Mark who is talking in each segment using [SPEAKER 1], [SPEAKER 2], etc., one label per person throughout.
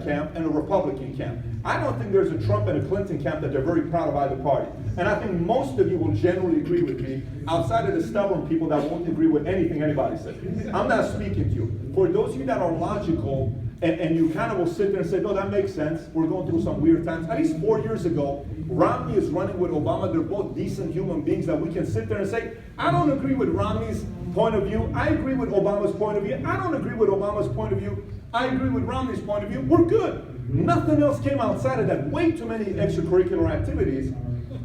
[SPEAKER 1] camp and a Republican camp. I don't think there's a Trump and a Clinton camp that they're very proud of either party. And I think most of you will generally agree with me, outside of the stubborn people that won't agree with anything anybody says. I'm not speaking to you. For those of you that are logical, and you kind of will sit there and say, no, that makes sense. We're going through some weird times. At least 4 years ago, Romney is running with Obama. They're both decent human beings that we can sit there and say, I don't agree with Romney's point of view. I agree with Obama's point of view. I don't agree with Obama's point of view. I agree with Romney's point of view. We're good. Nothing else came outside of that. Way too many extracurricular activities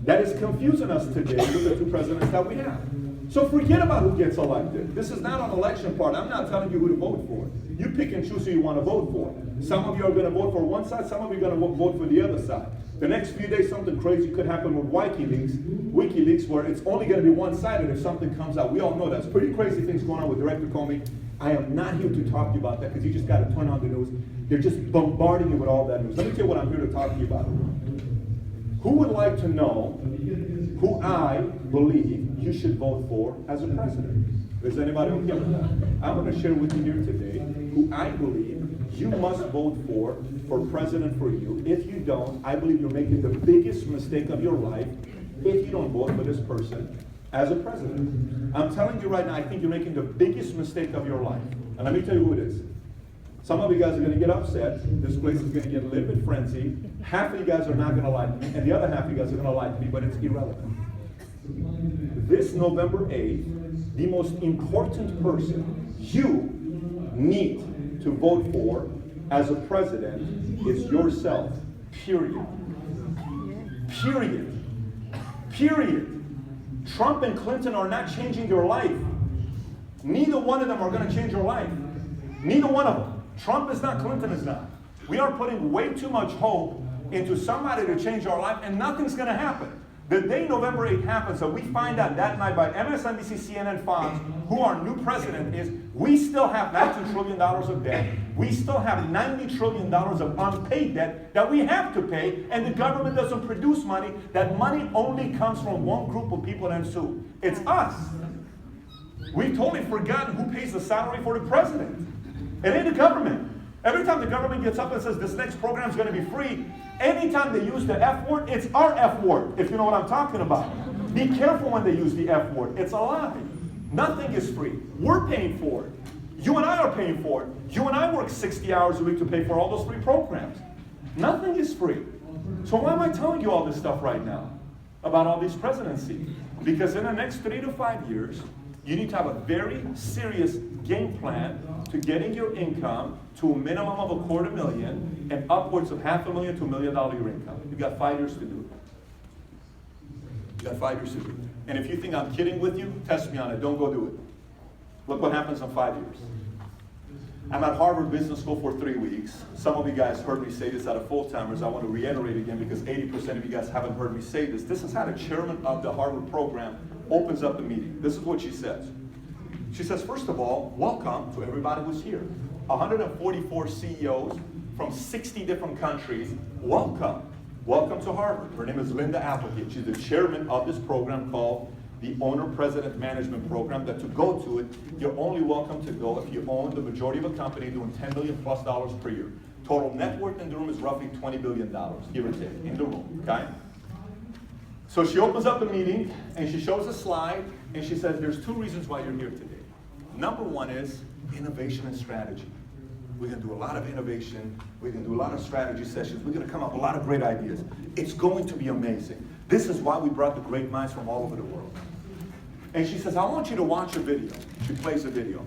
[SPEAKER 1] that is confusing us today with the two presidents that we have. So forget about who gets elected. This is not an election part. I'm not telling you who to vote for. You pick and choose who you want to vote for. Some of you are going to vote for one side, some of you are going to vote for the other side. The next few days, something crazy could happen with WikiLeaks, where it's only going to be one-sided if something comes out. We all know that's pretty crazy things going on with Director Comey. I am not here to talk to you about that because you just got to turn on the news. They're just bombarding you with all that news. Let me tell you what I'm here to talk to you about. Who would like to know who I believe you should vote for as a president? Is anybody okay with that? I'm going to share with you here today who I believe you must vote for president for you. If you don't, I believe you're making the biggest mistake of your life if you don't vote for this person as a president. I'm telling you right now, I think you're making the biggest mistake of your life. And let me tell you who it is. Some of you guys are going to get upset. This place is going to get a little bit frenzied. Half of you guys are not going to like me, and the other half of you guys are going to like me, but it's irrelevant. This November 8th, the most important person you need to vote for as a president is yourself. Period. Period. Period. Trump and Clinton are not changing your life. Neither one of them are going to change your life. Neither one of them. Trump is not, Clinton is not. We are putting way too much hope into somebody to change our life, and nothing's going to happen. The day November 8th happens, so we find out that night by MSNBC, CNN, Fox, who our new president is, we still have $19 trillion of debt. We still have $90 trillion of unpaid debt that we have to pay, and the government doesn't produce money. That money only comes from one group of people and sue. It's us. We've totally forgotten who pays the salary for the president. It ain't the government. Every time the government gets up and says this next program is going to be free, anytime they use the F word, it's our F word, if you know what I'm talking about. Be careful when they use the F word. It's a lie. Nothing is free. We're paying for it. You and I are paying for it. You and I work 60 hours a week to pay for all those free programs. Nothing is free. So why am I telling you all this stuff right now about all these presidencies? Because in the next 3 to 5 years, you need to have a very serious game plan to getting your income to a minimum of $250,000 and upwards of $500,000 to $1 million your income. You've got 5 years to do it. You've got 5 years to do it. And if you think I'm kidding with you, test me on it. Don't go do it. Look what happens in 5 years. I'm at Harvard Business School for 3 weeks. Some of you guys heard me say this out of full-timers. I want to reiterate again because 80% of you guys haven't heard me say this. This is how the chairman of the Harvard program opens up the meeting. This is what she says. She says, first of all, welcome to everybody who's here. 144 CEOs from 60 different countries. Welcome. Welcome to Harvard. Her name is Linda Applegate. She's the chairman of this program called the Owner-President Management Program, that to go to it, you're only welcome to go if you own the majority of a company doing $10 million plus per year. Total net worth in the room is roughly $20 billion, give or take, in the room, okay? So she opens up the meeting, and she shows a slide, and she says, there's 2 reasons why you're here today. Number 1 is innovation and strategy. We're going to do a lot of innovation. We're going to do a lot of strategy sessions. We're going to come up with a lot of great ideas. It's going to be amazing. This is why we brought the great minds from all over the world. And she says, I want you to watch a video. She plays a video.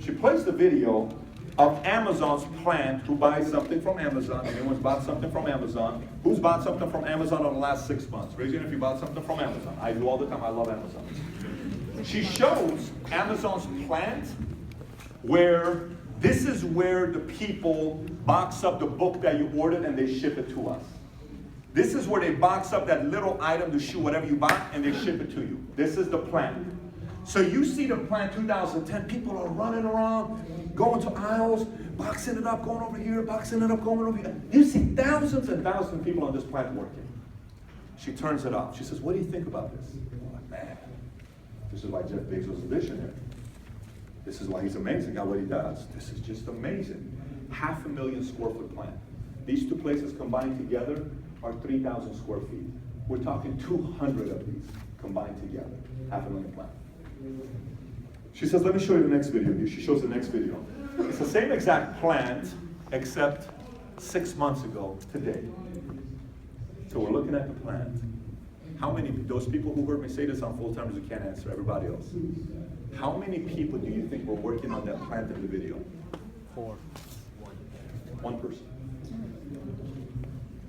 [SPEAKER 1] She plays the video of Amazon's plant, who buys something from Amazon. Anyone's bought something from Amazon? Who's bought something from Amazon in the last 6 months? Raise your hand if you bought something from Amazon. I do all the time. I love Amazon. She shows Amazon's plant where this is where the people box up the book that you ordered and they ship it to us. This is where they box up that little item, the shoe, whatever you buy, and they ship it to you. This is the plant. So you see the plant 2010, people are running around, going to aisles, boxing it up, going over here, boxing it up, going over here. You see thousands and thousands of people on this plant working. She turns it off. She says, what do you think about this? I'm like, man, this is why Jeff Bezos is a visionary. This is why he's amazing at what he does. This is just amazing. 500,000 square foot plant. These two places combined together are 3,000 square feet. We're talking 200 of these combined together, 500,000 plants. She says, let me show you the next video. She shows the next video. It's the same exact plant, except 6 months ago today. So we're looking at the plant. How many, those people who heard me say this on full timers who can't answer, everybody else. How many people do you think were working on that plant in the video?
[SPEAKER 2] 4.
[SPEAKER 1] One person.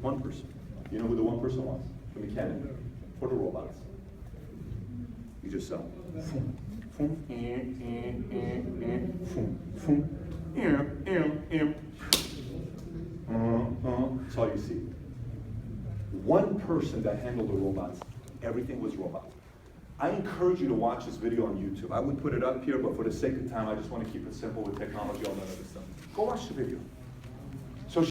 [SPEAKER 1] One person. You know who the one person was? The mechanic. For the robots. You just saw. That's all you see. One person that handled the robots. Everything was robot. I encourage you to watch this video on YouTube. I would put it up here, but for the sake of time, I just want to keep it simple with technology, all that other stuff. Go watch the video.